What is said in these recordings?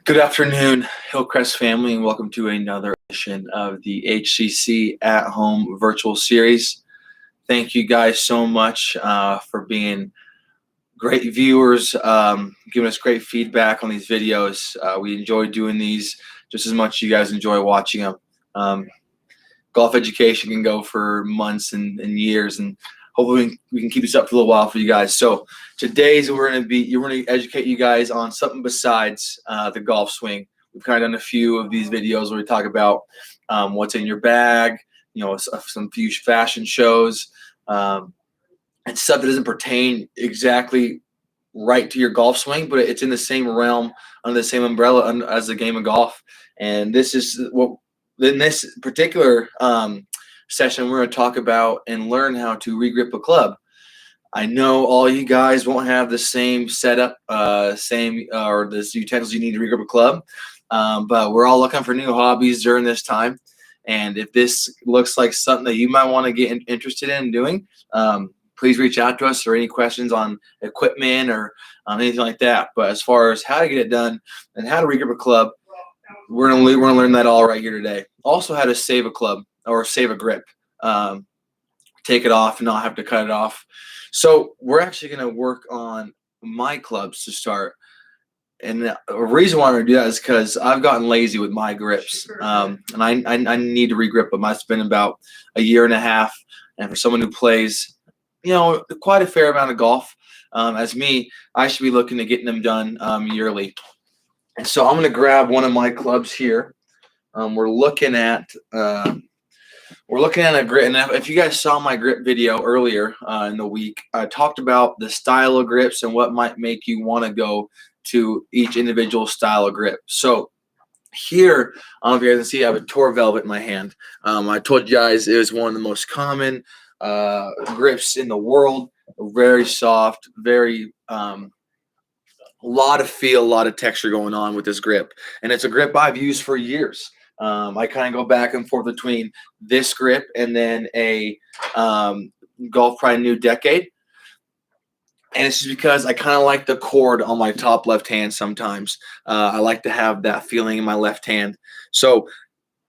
Good afternoon, Hillcrest family, and welcome to another edition of the HCC at Home virtual series. Thank you guys so much for being great viewers, giving us great feedback on these videos. We enjoy doing these just as much as you guys enjoy watching them. Golf education can go for months and years, and hopefully we can keep this up for a little while for you guys. So today's we're going to educate you guys on something besides the golf swing. We've kind of done a few of these videos where we talk about what's in your bag, some few fashion shows, and stuff that doesn't pertain exactly right to your golf swing, but it's in the same realm, under the same umbrella as the game of golf. And this is what in this particular session we're going to talk about and learn how to regrip a club. I know all you guys won't have the same setup, or the utensils you need to regrip a club, but we're all looking for new hobbies during this time. And if this looks like something that you might want to get interested in doing, please reach out to us for any questions on equipment or anything like that. But as far as how to get it done and how to regrip a club, we're gonna learn that all right here today. Also, how to save a club or save a grip, take it off and not have to cut it off. So we're actually going to work on my clubs to start. And the reason why I'm going to do that is because I've gotten lazy with my grips, and I need to regrip them. It's been about a year and a half, and for someone who plays, quite a fair amount of golf, as me, I should be looking at getting them done yearly. And so I'm going to grab one of my clubs here. We're looking at a grip, and if you guys saw my grip video earlier in the week, I talked about the style of grips and what might make you want to go to each individual style of grip. So here, I don't know if you guys can see, I have a Tor Velvet in my hand. I told you guys it was one of the most common grips in the world. Very soft, very a lot of feel, a lot of texture going on with this grip, and it's a grip I've used for years. I kind of go back and forth between this grip and then a Golf Pride New Decade. And it's just because I kind of like the cord on my top left hand sometimes. I like to have that feeling in my left hand. So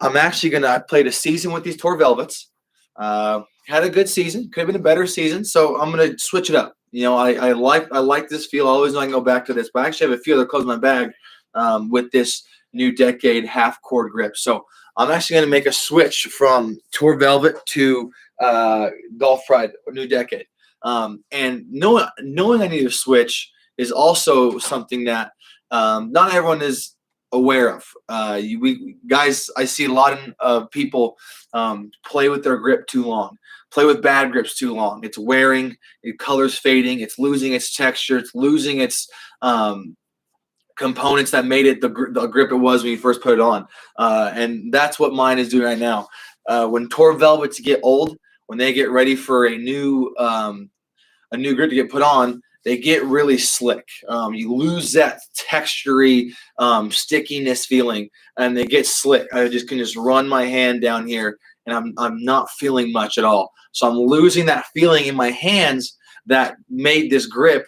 I'm actually I played a season with these Tor Velvets. Had a good season. Could have been a better season. So I'm going to switch it up. I like this feel. I always know I can go back to this. But I actually have a few other clubs in my bag with this New Decade half cord grip. So I'm actually going to make a switch from Tor Velvet to Golf Pride New Decade. And knowing I need to switch is also something that not everyone is aware of. Guys, I see a lot of people play with their grip too long, play with bad grips too long. It's wearing, the color's fading, it's losing its texture, it's losing its components that made it the grip it was when you first put it on. And that's what mine is doing right now. When Tor Velvets get old, when they get ready for a new grip to get put on, they get really slick. You lose that textury stickiness feeling, and they get slick. I can just run my hand down here, and I'm not feeling much at all. So I'm losing that feeling in my hands that made this grip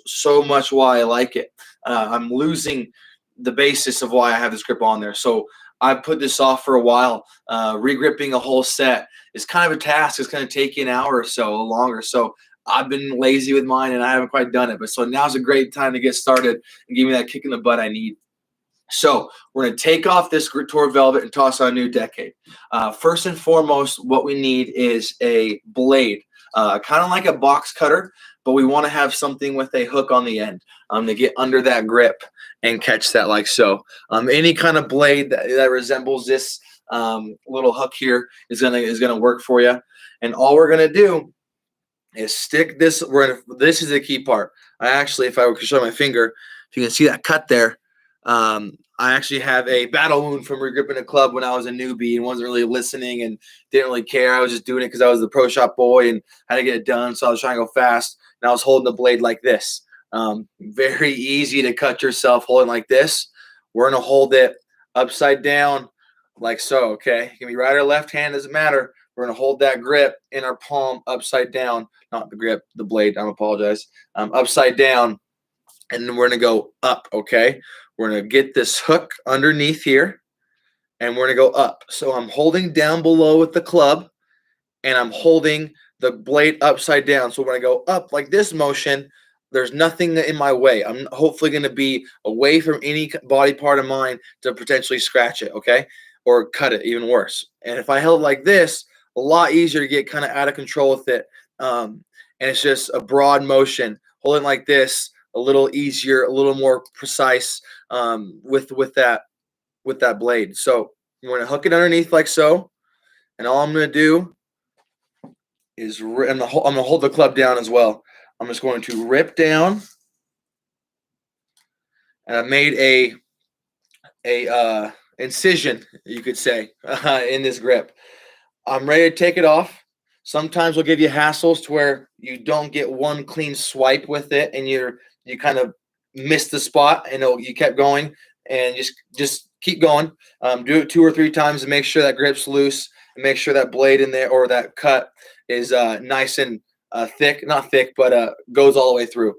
so much why I like it. I'm losing the basis of why I have this grip on there. So I put this off for a while. Regripping a whole set is kind of a task. It's going to take you an hour or so longer. So I've been lazy with mine, and I haven't quite done it. But so now's a great time to get started and give me that kick in the butt I need. So we're going to take off this Tor Velvet and toss on a New Decade. First and foremost, what we need is a blade, kind of like a box cutter, but we want to have something with a hook on the end to get under that grip and catch that like so. Any kind of blade that resembles this little hook here is gonna work for you. And all we're gonna do is stick this. This is the key part. If I could show my finger, if you can see that cut there. I actually have a battle wound from regripping a club when I was a newbie and wasn't really listening and didn't really care. I was just doing it because I was the pro shop boy and had to get it done. So I was trying to go fast, and I was holding the blade like this. Very easy to cut yourself holding like this. We're going to hold it upside down like so, okay? It can be right or left hand, doesn't matter. We're going to hold that grip in our palm upside down. Not the grip, the blade, I apologize. Upside down, and then we're going to go up, okay? We're going to get this hook underneath here, and we're going to go up. So I'm holding down below with the club, and I'm holding the blade upside down. So when I go up like this motion, there's nothing in my way. I'm hopefully going to be away from any body part of mine to potentially scratch it, okay? Or cut it, even worse. And if I held like this, a lot easier to get kind of out of control with it. And it's just a broad motion. Holding like this, a little easier, a little more precise with that blade. So I'm going to hook it underneath like so. And all I'm going to do is I'm going to hold the club down as well. I'm just going to rip down, and I've made a incision, you could say, in this grip. I'm ready to take it off. Sometimes we'll give you hassles to where you don't get one clean swipe with it, and you kind of miss the spot, and you kept going, and just keep going. Do it 2 or 3 times to make sure that grip's loose, and make sure that blade in there or that cut is nice and thick, not thick, but goes all the way through.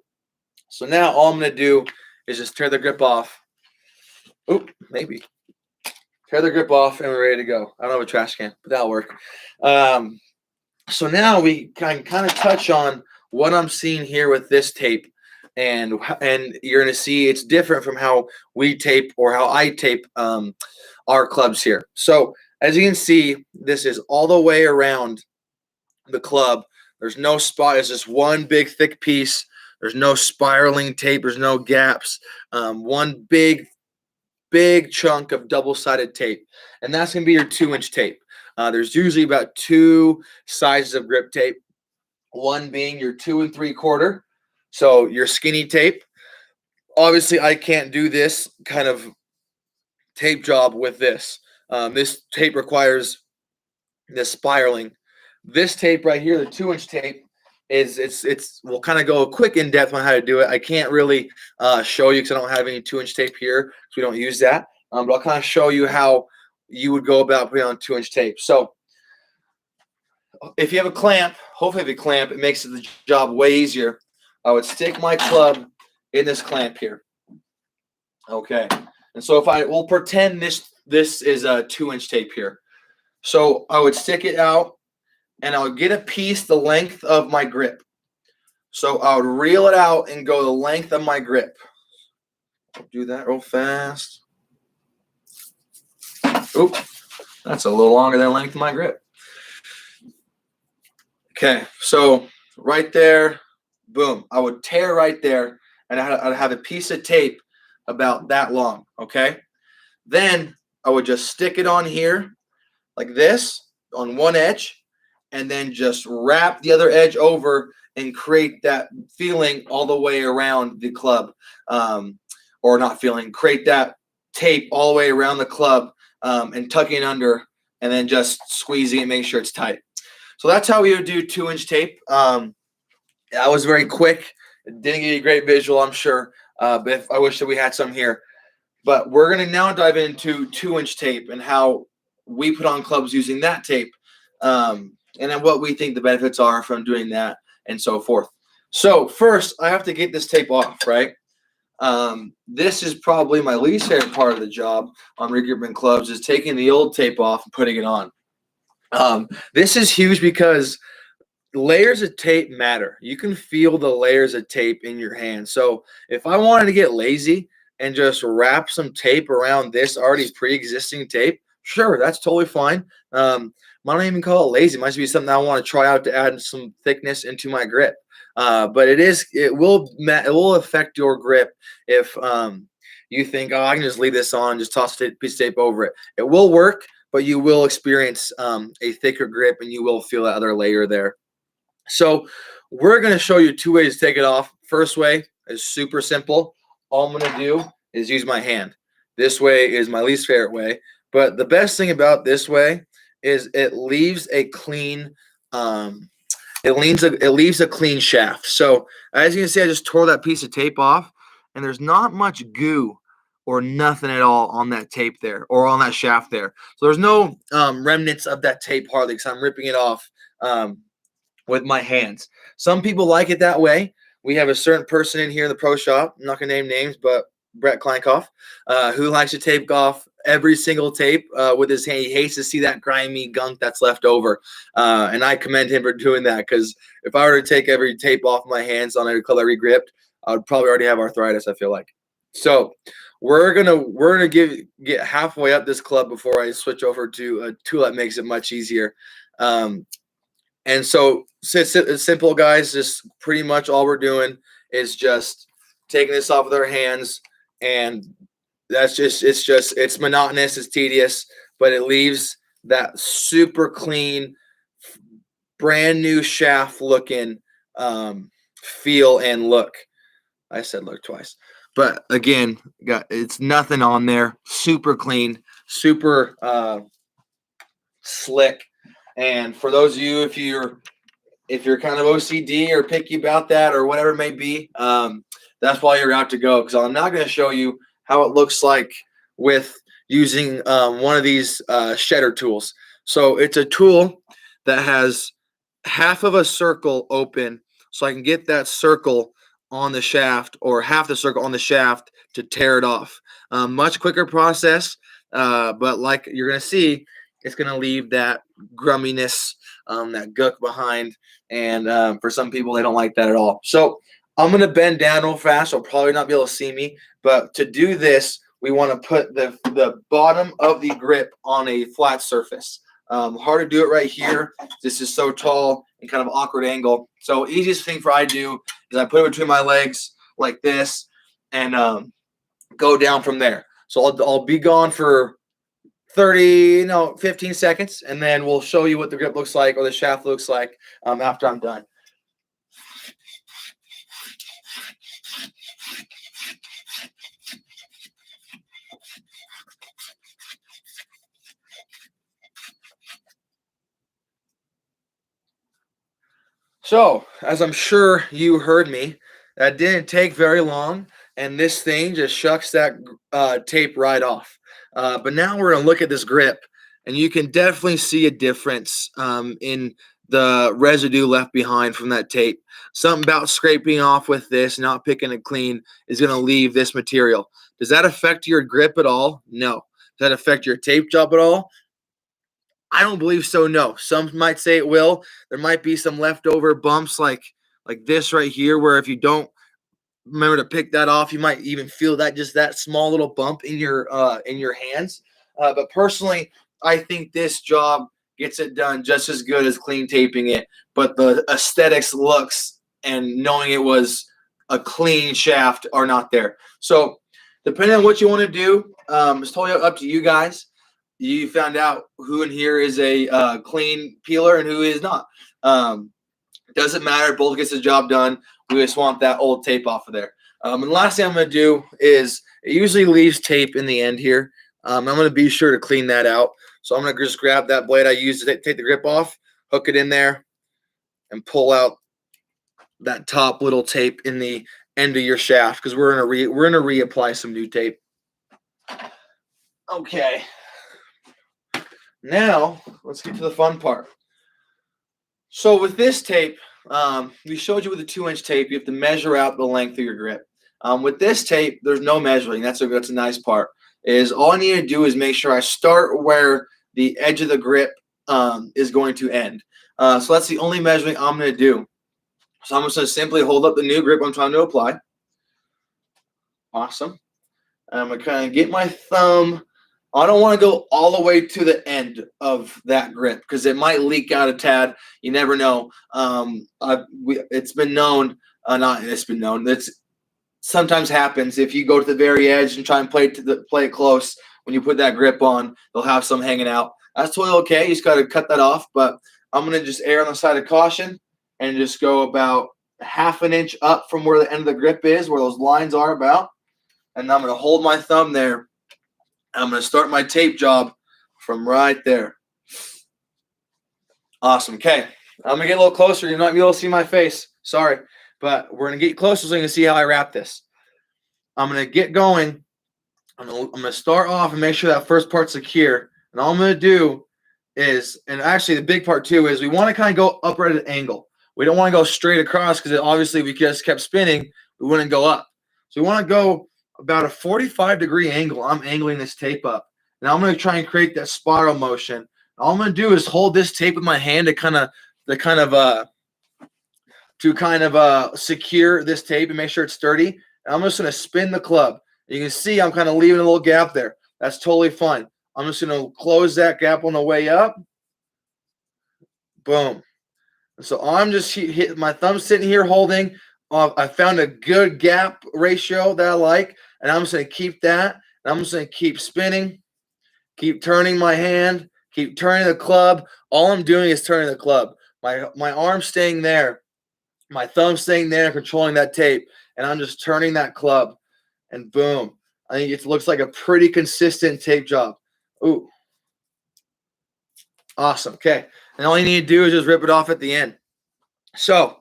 So now all I'm going to do is just tear the grip off. Oop, maybe. Tear the grip off, and we're ready to go. I don't have a trash can, but that'll work. So now we can kind of touch on what I'm seeing here with this tape. And you're going to see it's different from how we tape or how I tape our clubs here. So as you can see, this is all the way around the club. There's no spot. It's just one big thick piece. There's no spiraling tape. There's no gaps. One big chunk of double-sided tape. And that's going to be your 2-inch tape. There's usually about 2 sizes of grip tape. One being your 2 3/4. So your skinny tape. Obviously, I can't do this kind of tape job with this. This tape requires this spiraling. This tape right here, the 2-inch tape, we'll kind of go quick in depth on how to do it. I can't really show you because I don't have any 2-inch tape here because we don't use that. But I'll kind of show you how you would go about putting on 2-inch tape. So if you have a clamp, hopefully if you have a clamp, it makes the job way easier. I would stick my club in this clamp here. Okay. And so we'll pretend this is a 2-inch tape here. So I would stick it out, and I would get a piece the length of my grip. So I would reel it out and go the length of my grip. I'll do that real fast. Oop, that's a little longer than the length of my grip. Okay, so right there, boom. I would tear right there, and I'd have a piece of tape about that long, okay? Then I would just stick it on here like this on one edge, and then just wrap the other edge over and create that feeling all the way around the club. Or not feeling, create that tape all the way around the club and tucking it under, and then just squeezing it, make sure it's tight. So that's how we would do 2-inch tape. That was very quick. It didn't give you a great visual, I'm sure, but I wish that we had some here. But we're going to now dive into 2-inch tape and how we put on clubs using that tape, and then what we think the benefits are from doing that and so forth. So first, I have to get this tape off, right? This is probably my least favorite part of the job on regripping clubs, is taking the old tape off and putting it on. This is huge because layers of tape matter. You can feel the layers of tape in your hand. So if I wanted to get lazy and just wrap some tape around this already pre-existing tape, sure, that's totally fine. Might not even call it lazy. It might be something I want to try out to add some thickness into my grip. But it will affect your grip if you think, oh, I can just leave this on, just toss a piece of tape over it. It will work, but you will experience a thicker grip, and you will feel that other layer there. So we're going to show you 2 ways to take it off. First way is super simple. All I'm going to do is use my hand. This way is my least favorite way. But the best thing about this way is it leaves a clean it leaves a clean shaft. So as you can see, I just tore that piece of tape off, and there's not much goo or nothing at all on that tape there, or on that shaft there. So there's no remnants of that tape hardly, because I'm ripping it off with my hands. Some people like it that way. We have a certain person in here in the pro shop, I'm not gonna name names, but Brett Kleinkoff, who likes to tape off every single tape with his hand. He hates to see that grimy gunk that's left over. And I commend him for doing that, because if I were to take every tape off my hands on every club I re-gripped, I would probably already have arthritis, I feel like. So we're gonna get halfway up this club before I switch over to a tool that makes it much easier. And so it's simple, guys. Just pretty much all we're doing is just taking this off with our hands, and it's monotonous, it's tedious, but it leaves that super clean, brand new shaft looking feel and look. I said look twice, but again, it's nothing on there. Super clean, super slick. And for those of you, if you're kind of OCD or picky about that or whatever it may be, that's why you're out to go, because I'm not going to show you how it looks like with using one of these shedder tools. So it's a tool that has half of a circle open, so I can get that circle on the shaft, or half the circle on the shaft, to tear it off. Much quicker process, but like you're going to see, it's going to leave that grumminess, that gunk behind. And for some people, they don't like that at all. So I'm going to bend down real fast. You'll probably not be able to see me. But to do this, we want to put the bottom of the grip on a flat surface. Hard to do it right here. This is so tall and kind of awkward angle. So easiest thing I do is I put it between my legs like this and go down from there. So I'll be gone for 15 seconds, and then we'll show you what the grip looks like, or the shaft looks like, after I'm done. So, as I'm sure you heard me, that didn't take very long, and this thing just shucks that tape right off. But now we're going to look at this grip, and you can definitely see a difference in the residue left behind from that tape. Something about scraping off with this, not picking it clean, is going to leave this material. Does that affect your grip at all? No. Does that affect your tape job at all? I don't believe so, no. Some might say it will. There might be some leftover bumps like this right here, where if you don't remember to pick that off, you might even feel that small little bump in your hands. But personally, I think this job gets it done just as good as clean taping it. But the aesthetics, looks, and knowing it was a clean shaft are not there. So depending on what you want to do, it's totally up to you guys. You found out who in here is a clean peeler and who is not. It doesn't matter. Both gets the job done. We just want that old tape off of there. And the last thing I'm going to do is, it usually leaves tape in the end here. I'm going to be sure to clean that out. So I'm going to just grab that blade I used to take the grip off, hook it in there, and pull out that top little tape in the end of your shaft, because we're going to reapply some new tape. Okay. Now, let's get to the fun part. So with this tape, we showed you with the 2-inch tape, you have to measure out the length of your grip. With this tape, there's no measuring. That's a nice part. Is all I need to do is make sure I start where the edge of the grip is going to end. So that's the only measuring I'm going to do. So I'm just going to simply hold up the new grip I'm trying to apply. Awesome. And I'm going to kind of get my thumb. I don't want to go all the way to the end of that grip, because it might leak out a tad. You never know. It's been known, It's sometimes happens. If you go to the very edge and try and play it close, when you put that grip on, they'll have some hanging out. That's totally okay. You just got to cut that off. But I'm going to just err on the side of caution and just go about ½ an inch up from where the end of the grip is, where those lines are about. And I'm going to hold my thumb there. I'm going to start my tape job from right there. Awesome. Okay. I'm going to get a little closer. You're not going to be able to see my face. Sorry. But we're going to get closer so you can see how I wrap this. I'm going to get going. I'm going to start off and make sure that first part's secure. And all I'm going to do is, and actually the big part too, is we want to kind of go upright at an angle. We don't want to go straight across, because obviously if we just kept spinning, we wouldn't go up. So we want to go about a 45-degree angle, I'm angling this tape up. Now I'm going to try and create that spiral motion. All I'm going to do is hold this tape with my hand to kind of secure this tape and make sure it's sturdy. And I'm just going to spin the club. You can see I'm kind of leaving a little gap there. That's totally fine. I'm just going to close that gap on the way up. Boom. So I'm just my thumb's sitting here holding. I found a good gap ratio that I like, and I'm just going to keep that. And I'm just going to keep spinning, keep turning my hand, keep turning the club. All I'm doing is turning the club. My arm's staying there, my thumb's staying there, controlling that tape, and I'm just turning that club, and boom. I think it looks like a pretty consistent tape job. Ooh. Awesome. Okay. And all you need to do is just rip it off at the end. So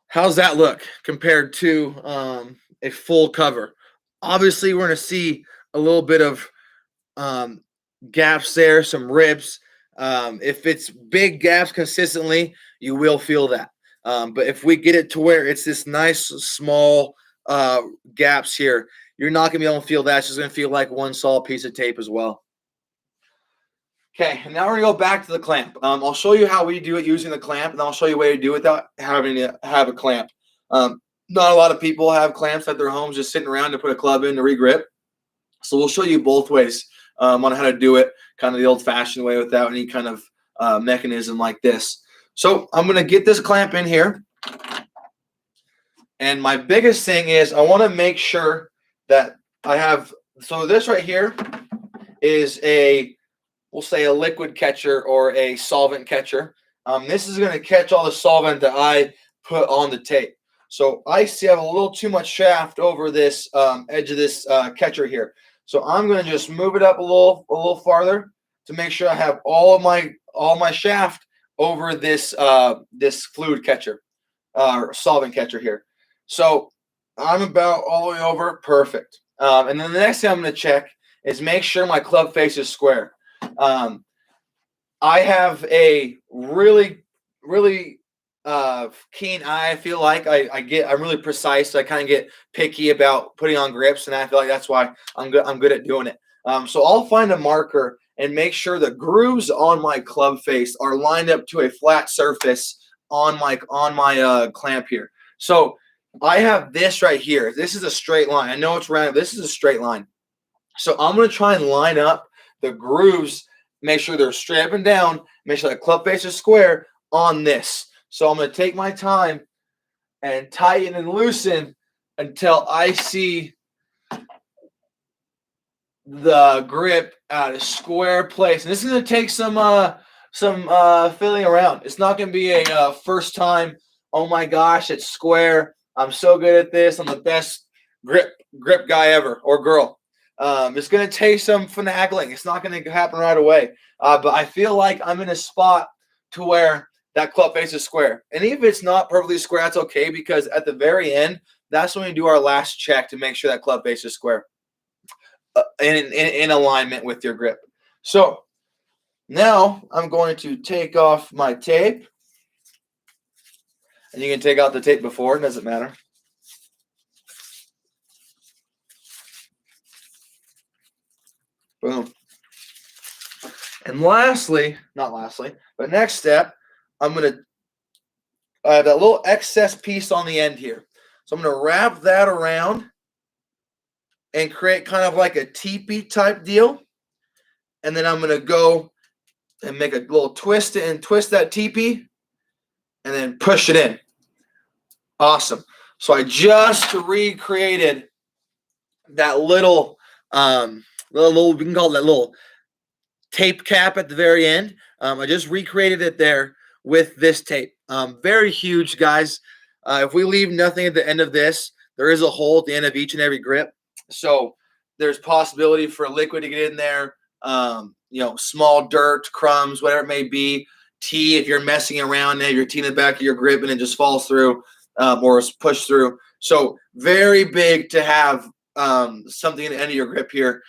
how's that look compared to a full cover? Obviously, we're going to see a little bit of gaps there, some rips. If it's big gaps consistently, you will feel that. But if we get it to where it's this nice small gaps here, you're not going to be able to feel that. It's just going to feel like one solid piece of tape as well. Okay, and now we're going to go back to the clamp. I'll show you how we do it using the clamp, and I'll show you a way to do it without having to have a clamp. Not a lot of people have clamps at their homes just sitting around to put a club in to regrip. So we'll show you both ways on how to do it, kind of the old-fashioned way without any kind of mechanism like this. So I'm going to get this clamp in here. And my biggest thing is I want to make sure that I have – so this right here is we'll say a liquid catcher or a solvent catcher. This is going to catch all the solvent that I put on the tape. So I see I have a little too much shaft over this edge of this catcher here. So I'm going to just move it up a little farther to make sure I have all my shaft over this this fluid catcher or solvent catcher here. So I'm about all the way over. Perfect. And then the next thing I'm going to check is make sure my club face is square. I have a really keen eye. I feel like I'm really precise. So I kind of get picky about putting on grips, and I feel like that's why I'm good at doing it. So I'll find a marker and make sure the grooves on my club face are lined up to a flat surface on my clamp here. So I have this right here. This is a straight line. I know it's round. This is a straight line. So I'm going to try and line up the grooves, make sure they're straight up and down, make sure the club face is square on this. So I'm going to take my time and tighten and loosen until I see the grip at a square place. And this is going to take some filling around. It's not going to be a first time, oh my gosh, it's square. I'm so good at this. I'm the best grip guy ever or girl. It's going to take some finagling. It's not going to happen right away. But I feel like I'm in a spot to where that club face is square. And even if it's not perfectly square, that's okay, because at the very end, that's when we do our last check to make sure that club face is square in alignment with your grip. So now I'm going to take off my tape. And you can take out the tape before. It doesn't matter. Boom. And but next step, I have that little excess piece on the end here. So I'm going to wrap that around and create kind of like a teepee type deal. And then I'm going to go and make a little twist and twist that teepee and then push it in. Awesome. So I just recreated that little we can call it that little tape cap at the very end. I just recreated it there with this tape. Very huge, guys. If we leave nothing at the end of this, there is a hole at the end of each and every grip. So there's possibility for liquid to get in there, small dirt, crumbs, whatever it may be. Tea, if you're messing around, have your tea in the back of your grip and it just falls through or is pushed through. So very big to have something at the end of your grip here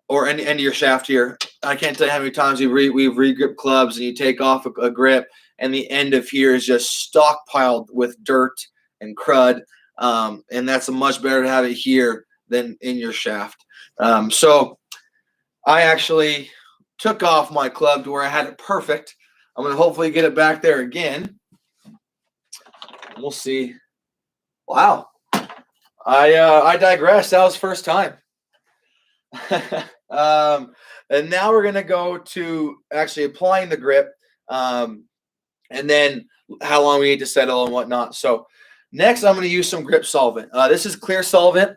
or end of your shaft here. I can't tell you how many times we've re-gripped clubs and you take off a grip and the end of here is just stockpiled with dirt and crud. And that's much better to have it here than in your shaft. So I actually took off my club to where I had it perfect. I'm going to hopefully get it back there again. We'll see. Wow. I digress. That was first time. And now we're going to go to actually applying the grip, and then how long we need to settle and whatnot. So next, I'm going to use some grip solvent. This is clear solvent.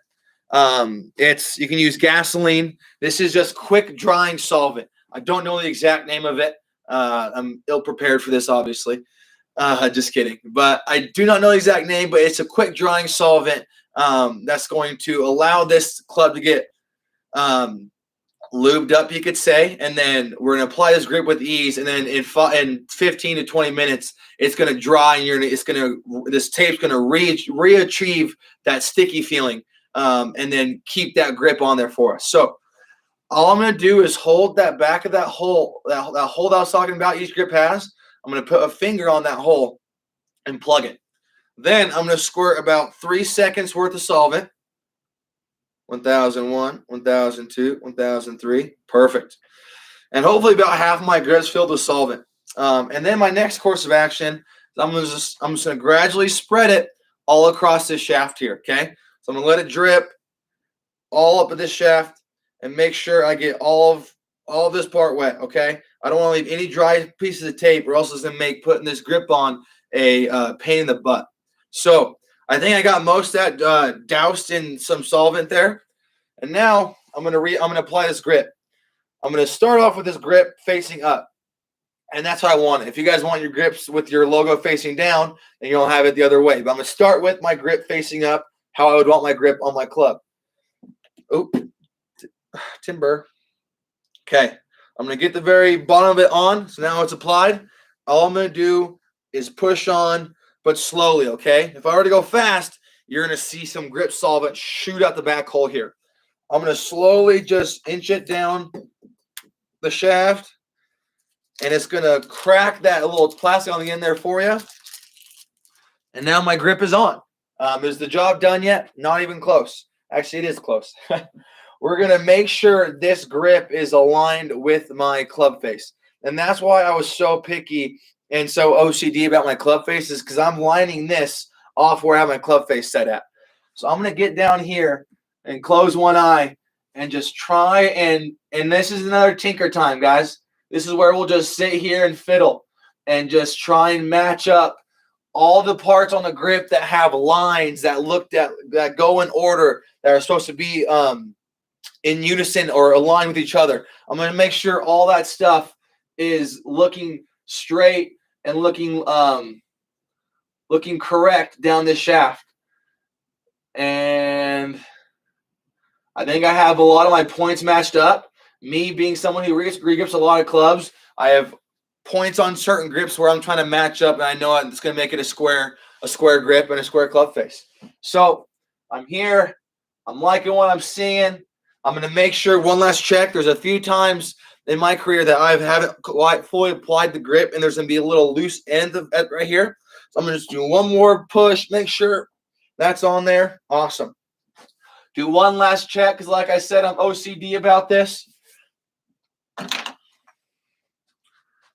You can use gasoline. This is just quick drying solvent. I don't know the exact name of it. I'm ill prepared for this, obviously. Just kidding. But I do not know the exact name, but it's a quick drying solvent that's going to allow this club to get lubed up, you could say, and then we're going to apply this grip with ease, and then in 15 to 20 minutes, it's going to dry, and this tape's going to reachieve that sticky feeling, and then keep that grip on there for us. So all I'm going to do is hold that back of that hole, that hole that I was talking about each grip has. I'm going to put a finger on that hole and plug it. Then I'm going to squirt about 3 seconds worth of solvent. 1001, 1002, 1003. Perfect. And hopefully about half of my grips filled with solvent. And then my next course of action, I'm just going to gradually spread it all across this shaft here, okay? So I'm going to let it drip all up at this shaft and make sure I get all of this part wet, okay? I don't want to leave any dry pieces of tape, or else it's going to make putting this grip on a pain in the butt. So I think I got most of that doused in some solvent there. And now I'm gonna apply this grip. I'm gonna start off with this grip facing up. And that's how I want it. If you guys want your grips with your logo facing down, then you'll have it the other way. But I'm gonna start with my grip facing up, how I would want my grip on my club. Oop, timber. Okay, I'm gonna get the very bottom of it on. So now it's applied. All I'm gonna do is push on, but slowly, okay? If I were to go fast, you're going to see some grip solvent shoot out the back hole here. I'm going to slowly just inch it down the shaft, and it's going to crack that little plastic on the end there for you. And now my grip is on. Is the job done yet? Not even close. Actually, it is close. We're going to make sure this grip is aligned with my club face. And that's why I was so picky and so OCD about my club face, is because I'm lining this off where I have my club face set at. So I'm going to get down here and close one eye and just try and this is another tinker time, guys. This is where we'll just sit here and fiddle and just try and match up all the parts on the grip that have lines that go in order, that are supposed to be in unison or aligned with each other. I'm going to make sure all that stuff is looking straight and looking correct down this shaft. And I think I have a lot of my points matched up. Me being someone who regrips a lot of clubs, I have points on certain grips where I'm trying to match up, and I know it's going to make it a square grip and a square club face. So I'm here. I'm liking what I'm seeing. I'm going to make sure, one last check. There's a few times in my career that I haven't quite fully applied the grip, and there's going to be a little loose end right here. So I'm going to just do one more push, make sure that's on there. Awesome. Do one last check, because like I said, I'm OCD about this. I'm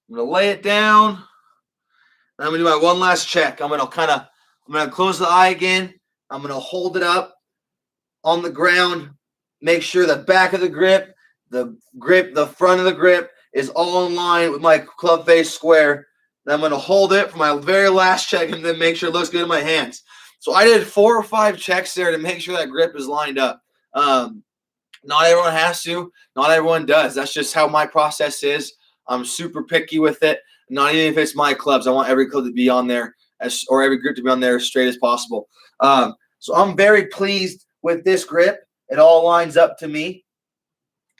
going to lay it down. And I'm going to do my one last check. I'm going to close the eye again. I'm going to hold it up on the ground. Make sure the back of the grip, the front of the grip is all in line with my club face square. Then I'm going to hold it for my very last check and then make sure it looks good in my hands. So I did 4 or 5 checks there to make sure that grip is lined up. Not everyone has to. Not everyone does. That's just how my process is. I'm super picky with it. Not even if it's my clubs. I want every club to be on there, or every grip to be on there as straight as possible. So I'm very pleased with this grip. It all lines up to me.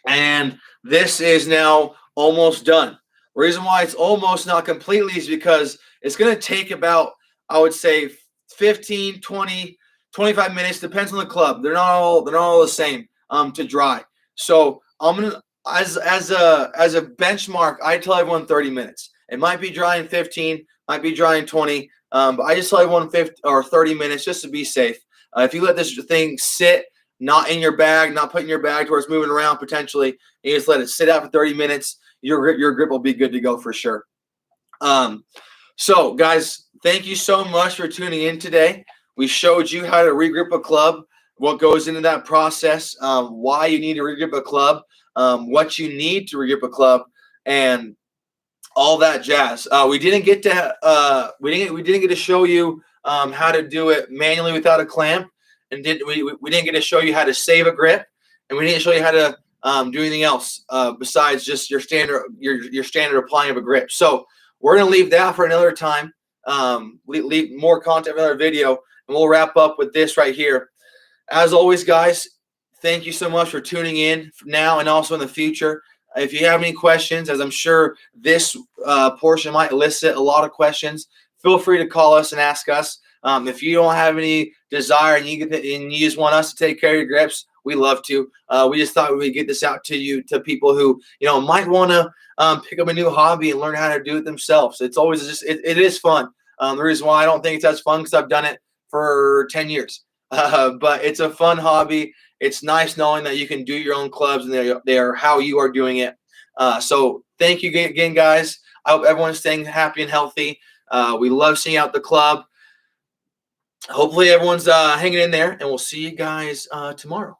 And this is now almost done. The reason why it's almost not completely is because it's going to take about, I would say, 15, 20, 25 minutes. Depends on the club. They're not all the same to dry. So I'm going to, as a benchmark, I tell everyone 30 minutes. It might be dry in 15, might be dry in 20, but I just tell everyone 30 minutes just to be safe. If you let this thing sit not in your bag, not putting your bag to where it's moving around potentially. You just let it sit out for 30 minutes. Your grip will be good to go for sure. So guys, thank you so much for tuning in today. We showed you how to regrip a club, what goes into that process, why you need to regrip a club, what you need to regrip a club, and all that jazz. We didn't get to we didn't get to show you how to do it manually without a clamp, and we didn't get to show you how to save a grip, and we didn't show you how to do anything else besides just your standard applying of a grip. So we're gonna leave that for another time. Leave more content for another video, and we'll wrap up with this right here. As always, guys, thank you so much for tuning in now and also in the future. If you have any questions, as I'm sure this portion might elicit a lot of questions, feel free to call us and ask us. If you don't have any desire and you just want us to take care of your grips, we love to. We just thought we would get this out to people who might want to pick up a new hobby and learn how to do it themselves. It's always it is fun. The reason why I don't think it's as fun because I've done it for 10 years. But it's a fun hobby. It's nice knowing that you can do your own clubs and they are how you are doing it. So thank you again, guys. I hope everyone's staying happy and healthy. We love seeing out the club. Hopefully everyone's hanging in there, and we'll see you guys tomorrow.